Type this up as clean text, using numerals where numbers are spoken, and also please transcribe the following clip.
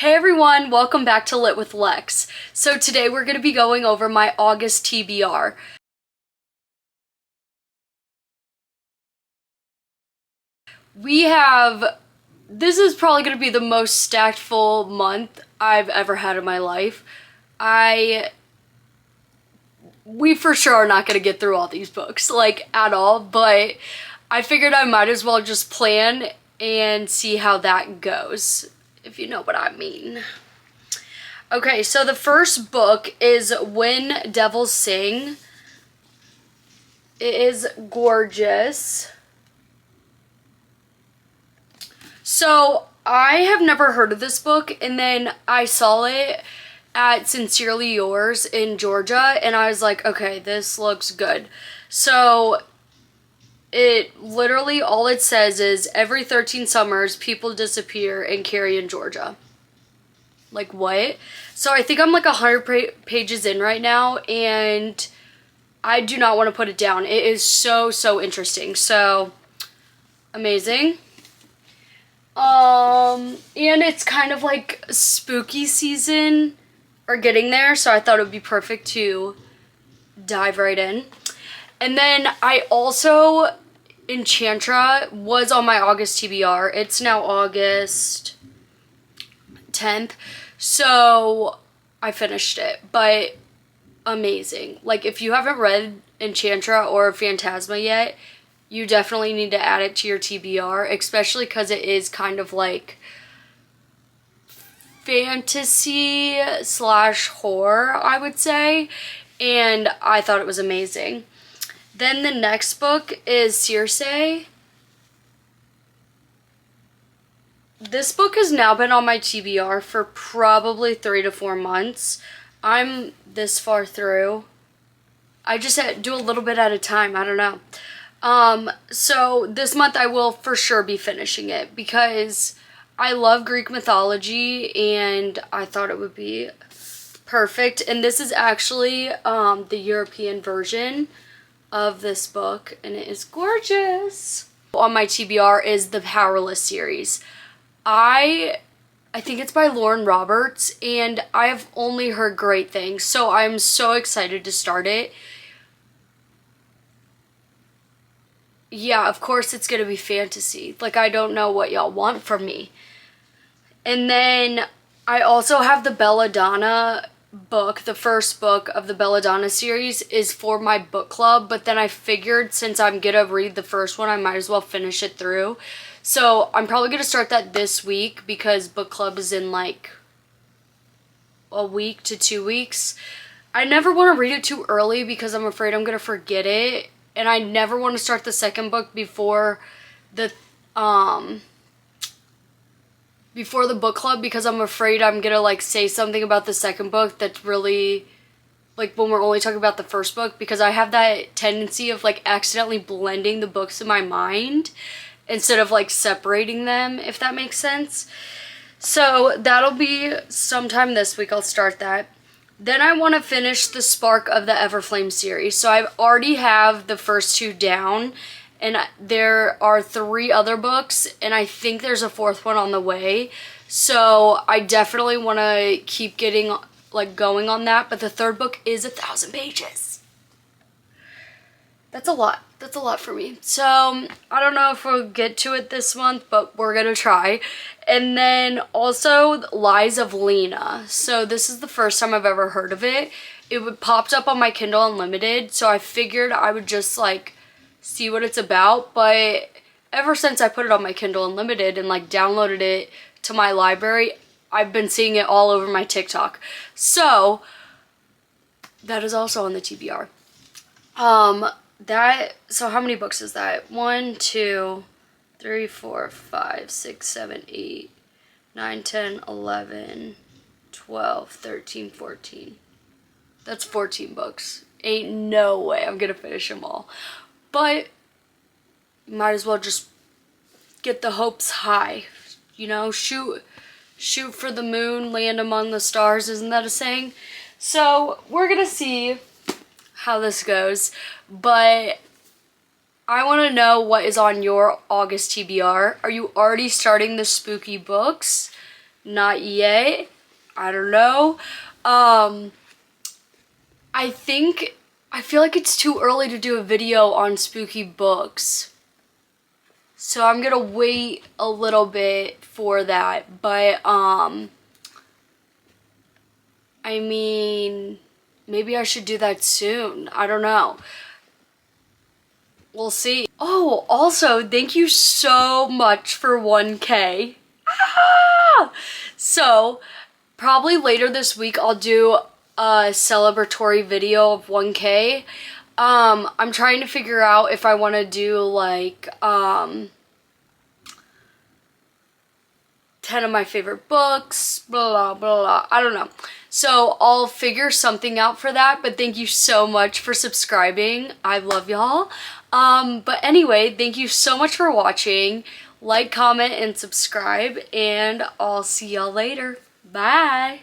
Hey everyone, welcome back to Lit with Lex. So today we're going to be going over my August TBR. This is probably going to be the most stacked full month I've ever had in my life. We for sure are not going to get through all these books, like at all, but I figured I might as well just plan and see how that goes, if you know what I mean. Okay, so the first book is When Devils Sing. It is gorgeous. So I have never heard of this book, and then I saw it at Sincerely Yours in Georgia, and I was like, okay, this looks good. So it literally, all it says is, every 13 summers, people disappear in Carrion, Georgia. Like, what? So I think I'm like 100 pages in right now, and I do not want to put it down. It is so interesting. So, amazing. And it's kind of like spooky season, or getting there, so I thought it would be perfect to dive right in. And then I also, Enchantra was on my August TBR. It's now August 10th. So I finished it, but amazing. Like, if you haven't read Enchantra or Phantasma yet, you definitely need to add it to your TBR, especially because it is kind of like fantasy / horror, I would say, and I thought it was amazing. Then the next book is Circe. This book has now been on my TBR for probably 3 to 4 months. I'm this far through. I just do a little bit at a time, I don't know. So this month I will for sure be finishing it because I love Greek mythology and I thought it would be perfect. And this is actually the European version of this book, and it is gorgeous. On my TBR is the Powerless series. I think it's by Lauren Roberts, and I have only heard great things, so I'm so excited to start it. Yeah, of course it's gonna be fantasy. Like, I don't know what y'all want from me. And then I also have the Belladonna book. The first book of the Belladonna series is for my book club, but then I figured since I'm gonna read the first one, I might as well finish it through. So I'm probably gonna start that this week because book club is in like a week to 2 weeks. I never want to read it too early because I'm afraid I'm gonna forget it, and I never want to start the second book before the book club because I'm afraid I'm gonna like say something about the second book that's really like when we're only talking about the first book, because I have that tendency of like accidentally blending the books in my mind instead of like separating them, if that makes sense. So that'll be sometime this week. I'll start that. Then I want to finish the Spark of the Everflame series. So I already have the first 2 down, and there are 3 other books, and I think there's a 4th one on the way. So I definitely want to keep getting like going on that, but the 3rd book is 1,000 pages. That's a lot. That's a lot for me. So I don't know if we'll get to it this month, but we're gonna try. And then also Lies of Lena. So this is the first time I've ever heard of it. It popped up on my Kindle Unlimited, so I figured I would just like see what it's about. But ever since I put it on my Kindle Unlimited and like downloaded it to my library, I've been seeing it all over my TikTok. So that is also on the TBR. So how many books is that? 1, 2, 3, 4, 5, 6, 7, 8, 9, 10, 11, 12, 13, 14. That's 14 books. Ain't no way I'm gonna finish them all. But might as well just get the hopes high. You know, shoot for the moon, land among the stars, isn't that a saying? So we're gonna see how this goes, but I want to know what is on your August TBR. Are you already starting the spooky books? Not yet. I don't know. I feel like it's too early to do a video on spooky books. So I'm gonna wait a little bit for that. But, I mean, maybe I should do that soon. I don't know. We'll see. Oh, also, thank you so much for 1K. Ah! So, probably later this week, I'll do a celebratory video of 1K. I'm trying to figure out if I want to do, like, 10 of my favorite books, blah, blah, blah. I don't know. So I'll figure something out for that, but thank you so much for subscribing. I love y'all. But anyway, thank you so much for watching. Like, comment, and subscribe, and I'll see y'all later. Bye.